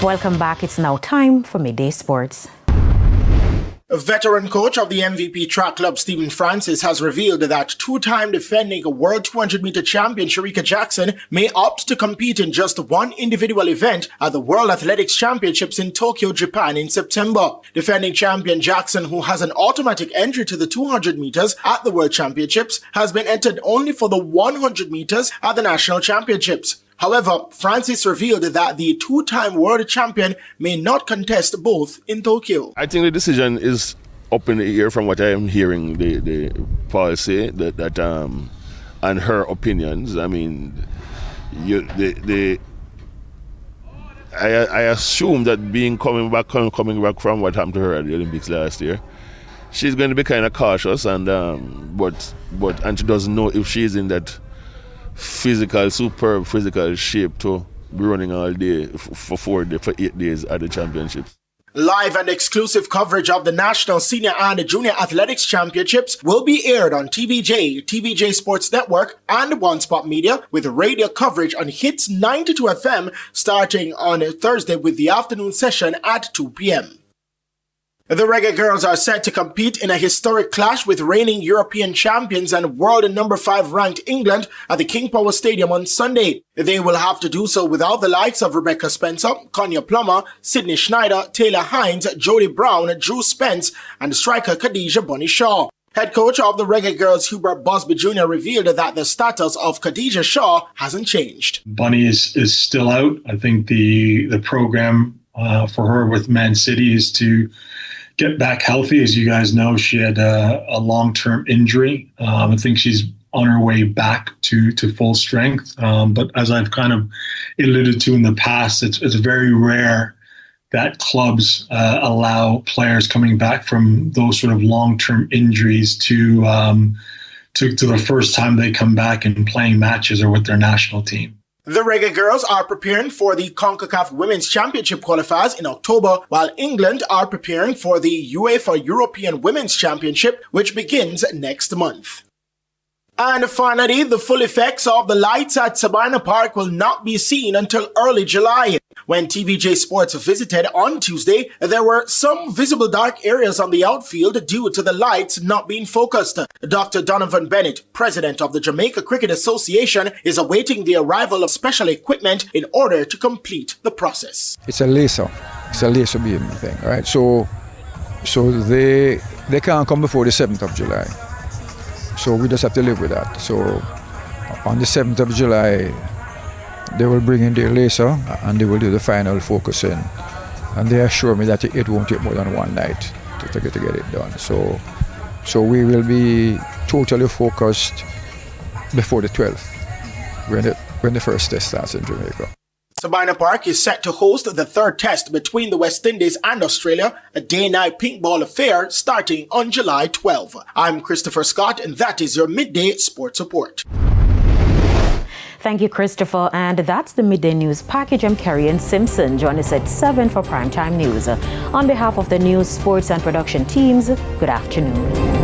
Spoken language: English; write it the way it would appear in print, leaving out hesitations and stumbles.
Welcome back. It's now time for Midday Sports. A veteran coach of the MVP track club, Stephen Francis, has revealed that two-time defending World 200-meter champion Shericka Jackson may opt to compete in just one individual event at the World Athletics Championships in Tokyo, Japan in September. Defending champion Jackson, who has an automatic entry to the 200 meters at the World Championships, has been entered only for the 100 meters at the National Championships. However, Francis revealed that the two-time world champion may not contest both in Tokyo. I think the decision is up in the air from what I am hearing the Paul say, that and her opinions. I mean, I assume that coming back from what happened to her at the Olympics last year, she's going to be kind of cautious, and but she doesn't know if she's in that superb physical shape to be running all day for 8 days at the championships. Live and exclusive coverage of the National Senior and Junior Athletics Championships will be aired on TVJ, TVJ Sports Network, and One Spot Media, with radio coverage on Hits 92 FM starting on Thursday with the afternoon session at 2 p.m. The Reggae Girls are set to compete in a historic clash with reigning European champions and world number 5 ranked England at the King Power Stadium on Sunday. They will have to do so without the likes of Rebecca Spencer, Konya Plummer, Sydney Schneider, Taylor Hines, Jodie Brown, Drew Spence, and striker Khadija Bunny Shaw. Head coach of the Reggae Girls, Hubert Busby Jr., revealed that the status of Khadija Shaw hasn't changed. Bunny is still out. I think the program for her with Man City is to get back healthy. As you guys know, she had a long-term injury. I think she's on her way back to full strength. But as I've kind of alluded to in the past, it's very rare that clubs allow players coming back from those sort of long-term injuries to the first time they come back and playing matches or with their national team. The Reggae Girls are preparing for the CONCACAF Women's Championship qualifiers in October, while England are preparing for the UEFA European Women's Championship, which begins next month. And finally, the full effects of the lights at Sabina Park will not be seen until early July. When TVJ Sports visited on Tuesday, there were some visible dark areas on the outfield due to the lights not being focused. Dr. Donovan Bennett, president of the Jamaica Cricket Association, is awaiting the arrival of special equipment in order to complete the process. It's a laser beam thing, right? So they can't come before the 7th of July. So we just have to live with that. So on the 7th of July, they will bring in their laser and they will do the final focusing. And they assure me that it won't take more than one night to get it done. So we will be totally focused before the 12th, when the first test starts in Jamaica. Sabina Park is set to host the third test between the West Indies and Australia, a day-night paintball affair starting on July 12. I'm Christopher Scott, and that is your Midday Sports Report. Thank you, Christopher. And that's the Midday News package. I'm Kerry-Ann Simpson. Join us at 7 for Primetime News. On behalf of the news, sports, and production teams, good afternoon.